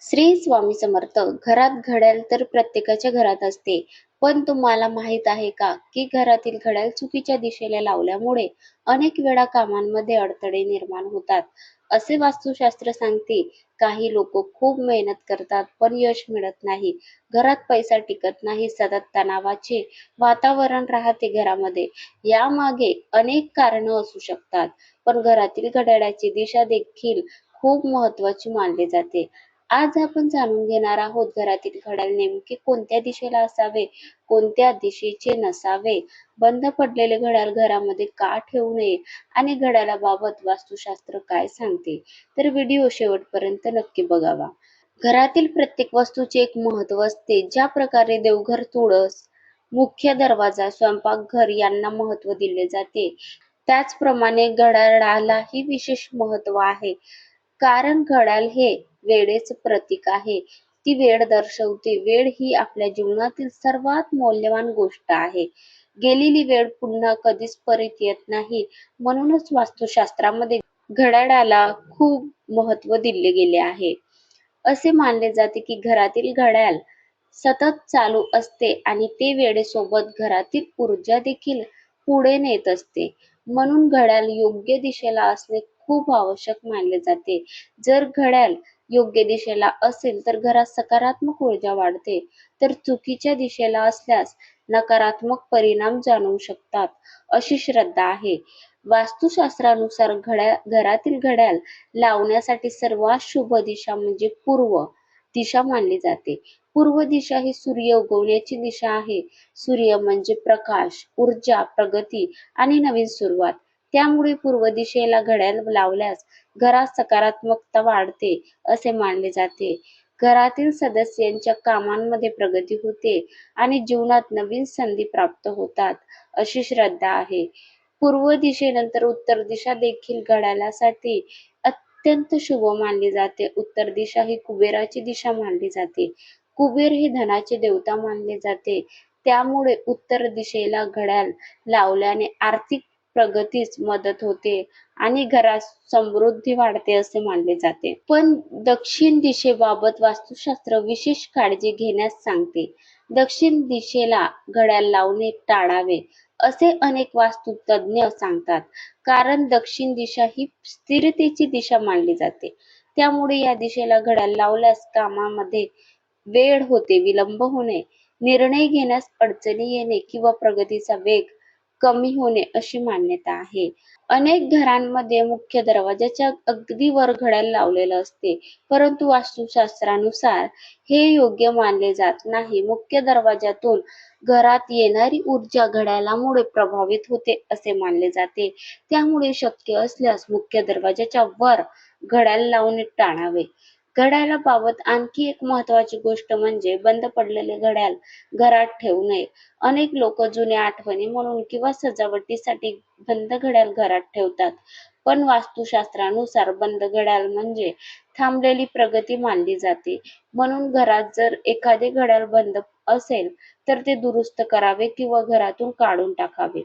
श्री स्वामी समर्थ. घरात घड्याळ तर प्रत्येकाच्या घरात असते. पण तुम्हाला माहित आहे का, की घरातील घड्याळ चुकीच्या दिशेला लावल्यामुळे अनेक वेळा कामांमध्ये अडथळे निर्माण होतात. असे वास्तुशास्त्र सांगते. काही लोक खूप मेहनत करतात, पण यश मिळत नाही. घरात पैसा टिकत नाही, सतत तणावाचे वातावरण राहते घरामध्ये. यामागे अनेक कारणं असू शकतात. पण घरातील घड्याळाची दिशा देखील खूप महत्त्वाची मानली जाते. आज आपण जाणून घेणार आहोत घरातील घड्याळ नेमके कोणत्या दिशेला असावे, कोणत्या दिशेचे नसावे, बंद पडलेले घड्याळ घरामध्ये का ठेवू नये आणि घड्याळाबाबत वास्तुशास्त्र काय सांगते. तर व्हिडिओ शेवटपर्यंत नक्की बघावा. घरातील प्रत्येक वस्तूचे एक महत्त्व असते. ज्या प्रकारे देवघर, तुळस, मुख्य दरवाजा, स्वयंपाकघर यांना महत्त्व दिले जाते, त्याचप्रमाणे घड्याळालाही विशेष महत्त्व आहे. कारण घड्याळ हे वेळेचे प्रतीक आहे. ती वेळ दर्शवते. वेळ ही आपल्या जीवनातील सर्वात मौल्यवान गोष्ट आहे. गेलेली वेळ पुन्हा कधीच परत येत नाही. म्हणूनच वास्तुशास्त्रामध्ये घड्याळाला खूप महत्त्व दिले गेले आहे. असे मानले जाते की घरातील घड्याळ सतत चालू असते आणि ते वेळेसोबत घरातील ऊर्जा देखील पुढे नेत असते. म्हणून घड्याळ योग्य दिशेला असणे खूप आवश्यक मानले जाते. जर घड्याळ योग्य दिशेला असेल तर घरात सकारात्मक ऊर्जा वाढते, तर चुकीच्या दिशेला असल्यास नकारात्मक परिणाम जाणवू शकतात, अशी श्रद्धा आहे. वास्तुशास्त्रानुसार घरातील घड्याळ लावण्यासाठी सर्वात शुभ दिशा म्हणजे पूर्व दिशा मानली जाते. पूर्व दिशा ही सूर्य उगवण्याची दिशा आहे. सूर्य म्हणजे प्रकाश, ऊर्जा, प्रगती आणि नवीन सुरुवात. त्यामुळे पूर्व दिशेला घड्याळ लावल्यास घरात सकारात्मकता वाढते असे मानले जाते. घरातील सदस्यांच्या कामांमध्ये प्रगती होते आणि जीवनात नवीन संधी प्राप्त होतात, अशी श्रद्धा आहे. पूर्व दिशेनंतर उत्तर दिशा देखील घड्याळासाठी अत्यंत शुभ मानली जाते. उत्तर दिशा ही कुबेराची दिशा मानली जाते. कुबेर हे धनाचे देवता मानले जाते. त्यामुळे उत्तर दिशेला घड्याळ लावल्याने आर्थिक प्रगतीस मदत होते आणि घरात समृद्धी वाढते असे मानले जाते. पण दक्षिण दिशेबाबत वास्तुशास्त्र विशेष काळजी घेण्यास सांगते. दक्षिण दिशेला घड्याळ लावणे टाळावे असे अनेक वास्तुतज्ञ सांगतात. कारण दक्षिण दिशा ही स्थिरतेची दिशा मानली जाते. त्यामुळे या दिशेला घड्याळ लावल्यास कामामध्ये वेळ होते, विलंब होणे, निर्णय घेण्यास अडचणी येणे किंवा प्रगतीचा वेग कमी होणे अशी मान्यता आहे. अनेक घरांमध्ये मुख्य दरवाजाच्या अगदी वर घड्याळ लावलेलं असते, परंतु वास्तुशास्त्रानुसार हे योग्य मानले जात नाही. मुख्य दरवाजातून घरात येणारी ऊर्जा घड्याळामुळे प्रभावित होते असे मानले जाते. त्यामुळे शक्य असल्यास मुख्य दरवाजाच्या वर घड्याळ लावणे टाळावे. घड्याळाबाबत आणखी एक महत्त्वाची गोष्ट म्हणजे बंद पडलेले घड्याळ घरात ठेवू नये. अनेक लोक जुन्या आठवणी म्हणून किंवा सजावटीसाठी बंद घड्याळ घरात ठेवतात. पण वास्तुशास्त्रानुसार बंद घड्याळ म्हणजे थांबलेली प्रगती मानली जाते. म्हणून घरात जर एखादे घड्याळ बंद असेल तर ते दुरुस्त करावे किंवा घरातून काढून टाकावे.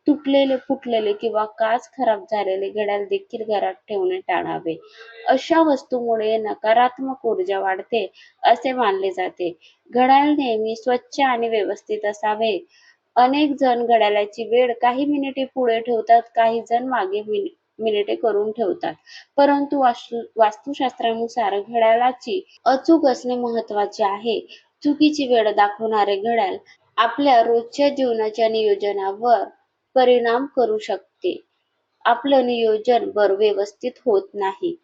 तुटलेले, फुटलेले किंवा काच खराब झालेले घड्याळ देखील घरात ठेवणे टाळावे. अशा वस्तूमुळे नकारात्मक ऊर्जा वाढते असे मानले जाते. घड्याळ नेहमी स्वच्छ आणि व्यवस्थित असावे. अनेक जण घड्याळाची वेळ काही मिनिटे पुढे ठेवतात, काही जण मागे मिनिटे करून ठेवतात. परंतु वास्तुशास्त्रानुसार घड्याळाची अचूक असणे महत्त्वाचे आहे. चुकीची वेळ दाखवणारे घड्याळ आपल्या रोजच्या जीवनाच्या नियोजनावर परिणाम करू शकते. आपलं नियोजन व्यवस्थित होत नाही.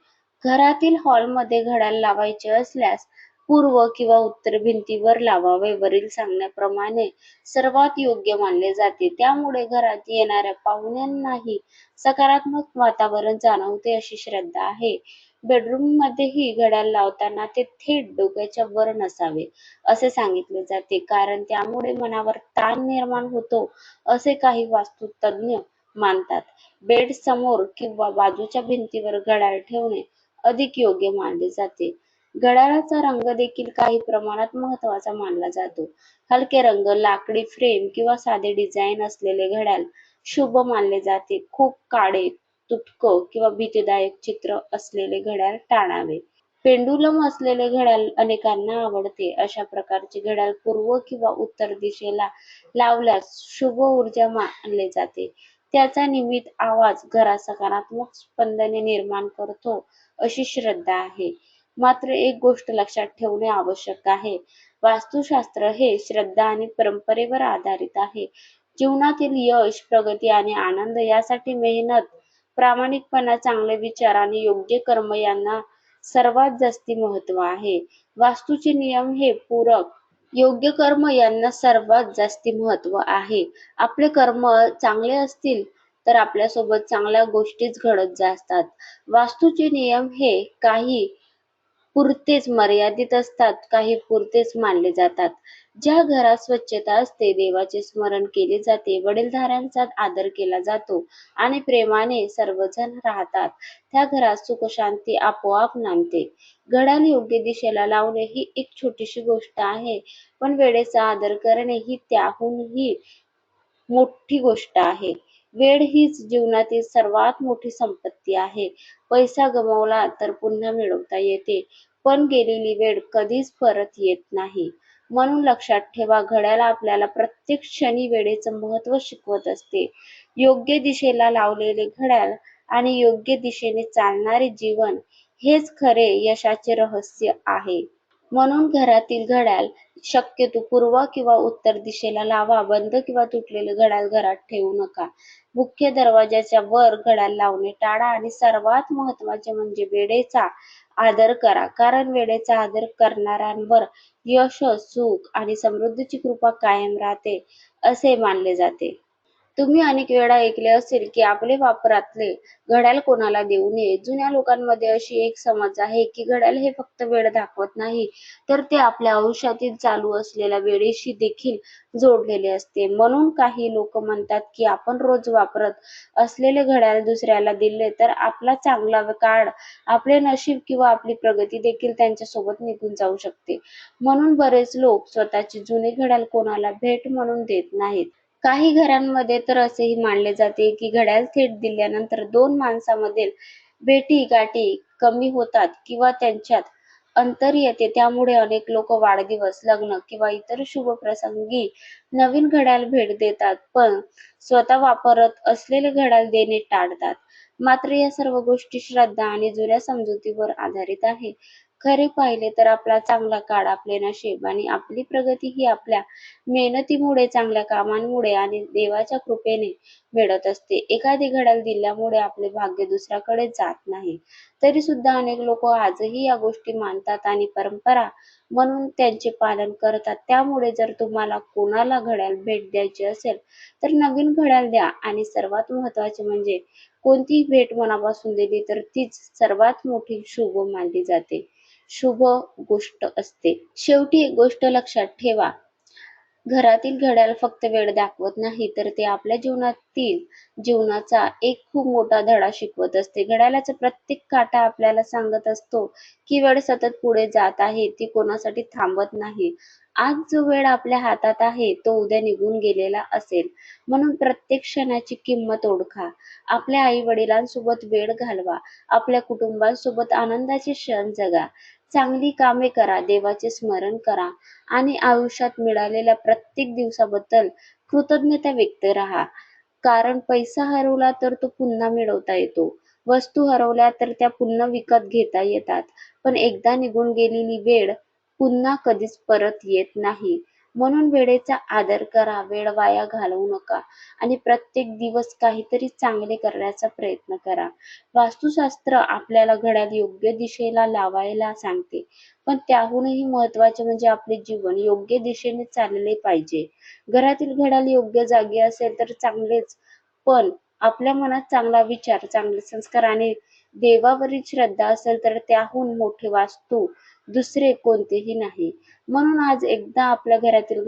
घरातील हॉलमध्ये घड्याळ लावायचे असल्यास पूर्व किंवा उत्तर भिंतीवर लावावे. वरील सांगण्याप्रमाणे सर्वात योग्य मानले जाते. त्यामुळे घरात येणाऱ्या पाहुण्यांनाही सकारात्मक वातावरण जाणवते अशी श्रद्धा आहे. बेडरूम मध्येही घड्याळ लावताना ते थेट डोक्याच्या वर नसावे असे सांगितले जाते, कारण त्यामुळे मनावर ताण निर्माण होतो असे काही वास्तुतज्ञ मानतात. बेड समोर किंवा बाजूच्या भिंतीवर घड्याळ ठेवणे अधिक योग्य मानले जाते. घड्याळाचा रंग देखील काही प्रमाणात महत्त्वाचा मानला जातो. हलके रंग, लाकडी फ्रेम किंवा साधे डिझाईन असलेले घड्याळ शुभ मानले जाते. खूप काळे, तुटक किंवा भीतीदायक चित्र असलेले घड्याळ टाळावे. पेंडुलम असलेले घड्याळ अनेकांना आवडते. अशा प्रकारचे घड्याळ पूर्व किंवा उत्तर दिशेला लावल्यास शुभ ऊर्जा मानले जाते. त्याचा नियमित आवाज घरात सकारात्मक स्पंदने निर्माण करतो अशी श्रद्धा आहे. मात्र एक गोष्ट लक्षात ठेवणे आवश्यक आहे. वास्तुशास्त्र हे श्रद्धा आणि परंपरेवर आधारित आहे. जीवनातील यश, प्रगती आणि आनंद यासाठी मेहनत, प्रामाणिकपणा, चांगले विचार आणि योग्य कर्म यांना सर्वात जास्ती महत्त्व आहे. वास्तूचे नियम हे पूरक, योग्य कर्म यांना सर्वात जास्ती महत्त्व आहे. आपले कर्म चांगले असतील तर आपल्यासोबत चांगल्या गोष्टीच घडत असतात. वास्तूचे नियम हे काही पुरतेच मर्यादित असतात, काही पुरतेच मानले जातात. ज्या घरात स्वच्छता असते, देवाचे स्मरण केले जाते, वडीलधाऱ्यांचा आदर केला जातो आणि प्रेमाने सर्वजण राहतात, त्या घरात सुख शांती आपोआप नांदते. घड्याळ योग्य दिशेला लावणे ही एक छोटीशी गोष्ट आहे, पण वेळेचा आदर करणे ही त्याहूनही मोठी गोष्ट आहे. वेळ हीच जीवनातील सर्वात मोठी संपत्ती आहे. पैसा गमावला तर पुन्हा मिळवता येते, पण गेलेली वेळ कधीच परत येत नाही. म्हणून लक्षात ठेवा, घड्याळ आपल्याला प्रत्येक क्षणी वेळेचं महत्त्व शिकवत असते. योग्य दिशेला लावलेले घड्याळ आणि योग्य दिशेने चालणारे जीवन हेच खरे यशाचे रहस्य आहे. म्हणून घरातील घड्याळ शक्यतो पूर्व किंवा उत्तर दिशेला लावा. बंद किंवा तुटलेले घड्याळ घरात ठेवू नका. मुख्य दरवाजाच्या वर घड्याळ लावणे टाळा आणि सर्वात महत्त्वाचे म्हणजे वेळेचा आदर करा. कारण वेळेचा आदर करणाऱ्यांवर यश, सुख आणि समृद्धीची कृपा कायम राहते असे मानले जाते. तुम्ही अनेक वेळा ऐकले असेल की आपले वापरातले घड्याळ कोणाला देऊ नये. जुन्या लोकांमध्ये अशी एक समज आहे की घड्याळ हे फक्त वेळ दाखवत नाही, तर ते आपल्या आयुष्यातील चालू असलेल्या वेळेशी देखील जोडलेले असते. म्हणून काही लोक म्हणतात की आपण रोज वापरत असलेले घड्याळ दुसऱ्याला दिले तर आपला चांगला काळ, आपले नशीब किंवा आपली प्रगती देखील त्यांच्यासोबत निघून जाऊ शकते. म्हणून बरेच लोक स्वतःचे जुने घड्याळ कोणाला भेट म्हणून देत नाहीत. काही घरांमध्ये तर असेही मानले जाते की घड्याळ थेट दिल्यानंतर दोन माणसांमधील भेटीगाठी कमी होतात किंवा त्यांच्यात अंतर येते. त्यामुळे अनेक लोक वाढदिवस, लग्न किंवा इतर शुभ प्रसंगी नवीन घड्याळ भेट देतात, पण स्वतः वापरत असलेले घड्याळ देणे टाळतात. मात्र या सर्व गोष्टी श्रद्धा आणि जुन्या समजुतीवर आधारित आहे. खरे पाहिले तर आपला चांगला काळ, आपले नशीब आणि आपली प्रगती ही आपल्या मेहनतीमुळे, चांगल्या कामांमुळे आणि देवाच्या कृपेने मिळत असते. एखादे घड्याळ दिल्यामुळे आपले भाग्य दुसऱ्याकडे जात नाही. तरी सुद्धा अनेक लोक आजही या गोष्टी मानतात आणि परंपरा म्हणून त्यांचे पालन करतात. त्यामुळे जर तुम्हाला कोणाला घड्याळ भेट द्यायची असेल तर नवीन घड्याळ द्या आणि सर्वात महत्त्वाचे म्हणजे कोणतीही भेट मनापासून दिली तर तीच सर्वात मोठी शुभ मानली जाते, शुभ गोष्ट असते. शेवटी एक गोष्ट लक्षात ठेवा, घरातील घड्याळ फक्त वेळ दाखवत नाही, तर ते आपल्या जीवनाचा एक खूप मोठा धडा शिकवत असते. घड्याळाचा प्रत्येक काटा आपल्याला सांगत असतो की वेळ सतत पुढे जात आहे, ती कोणासाठी थांबत नाही. आज जो वेळ आपल्या हातात आहे तो उद्या निघून गेलेला असेल. म्हणून प्रत्येक क्षणाची किंमत ओळखा. आपल्या आई वडिलांसोबत वेळ घालवा, आपल्या कुटुंबासोबत आनंदाचे क्षण जगा, चांगली कामे करा, देवाचे स्मरण करा आणि आयुष्यात मिळालेल्या प्रत्येक दिवसाबद्दल कृतज्ञता व्यक्त राहा. कारण पैसा हरवला तर तो पुन्हा मिळवता येतो, वस्तू हरवल्या तर त्या पुन्हा विकत घेता येतात, पण एकदा निघून गेलेली वेळ पुन्हा कधीच परत येत नाही. म्हणून वेळेचा आदर करा, वेळ वाया घालवू नका आणि प्रत्येक दिवस काहीतरी चांगले करण्याचा प्रयत्न करा. वास्तुशास्त्र आपल्याला घड्याळ योग्य दिशेला लावायला सांगते, पण त्याहूनही महत्त्वाचे म्हणजे आपले जीवन योग्य दिशेने चालले पाहिजे. घरातील घड्याळ योग्य जागी असेल तर चांगलेच, पण आपल्या मनात चांगला विचार, चांगले संस्कार आणि देवावरील श्रद्धा असेल तर त्याहून मोठे वास्तू दुसरे कोणतेही नाही. म्हणून आज एकदा आपल्या घरातील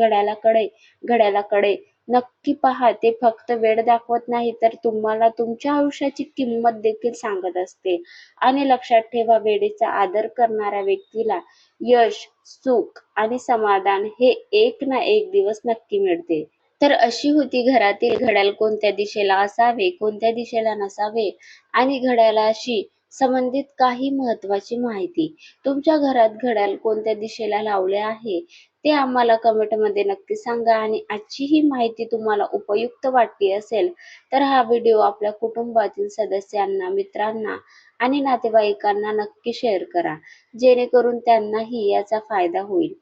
घड्याळाकडे नक्की पहा. ते फक्त वेळ दाखवत नाही, तर तुम्हाला तुमच्या आयुष्याची किंमत देखील सांगत असते. आणि लक्षात ठेवा, वेळेचा आदर करणाऱ्या व्यक्तीला यश, सुख आणि समाधान हे एक ना एक दिवस नक्की मिळते. तर अशी होती घरातील घड्याळ कोणत्या दिशेला असावे, कोणत्या दिशेला नसावे आणि घड्याळाशी संबंधित काही महत्त्वाची माहिती. तुमच्या घरात घड्याळ कोणत्या दिशेला लावले आहे ते आम्हाला कमेंटमध्ये नक्की सांगा. आणि आजची ही माहिती तुम्हाला उपयुक्त वाटली असेल तर हा व्हिडिओ आपल्या कुटुंबातील सदस्यांना, मित्रांना आणि नातेवाईकांना नक्की शेअर करा, जेणेकरून त्यांनाही याचा फायदा होईल.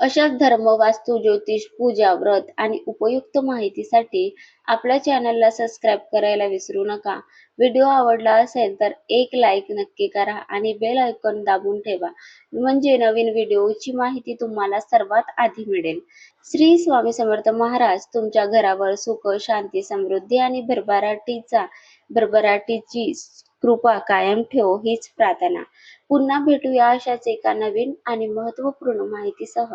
अशाच धर्म, वास्तू, ज्योतिष, पूजा, व्रत आणि उपयुक्त माहितीसाठी आपल्या चॅनलला सबस्क्राईब करायला विसरू नका. व्हिडिओ आवडला असेल तर एक लाईक नक्की करा आणि बेल आयकॉन दाबून ठेवा, म्हणजे नवीन व्हिडिओची माहिती तुम्हाला सर्वात आधी मिळेल. श्री स्वामी समर्थ महाराज तुमच्या घरावर सुख, शांती, समृद्धी आणि भरभराटीची कृपा कायम ठेवो हीच प्रार्थना. पुन्हा भेटूया अशाच एका नवीन आणि महत्त्वपूर्ण माहितीसह.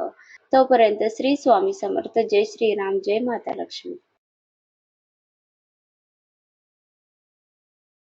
तोपर्यंत श्री स्वामी समर्थ. जय श्रीराम, जय माता लक्ष्मी.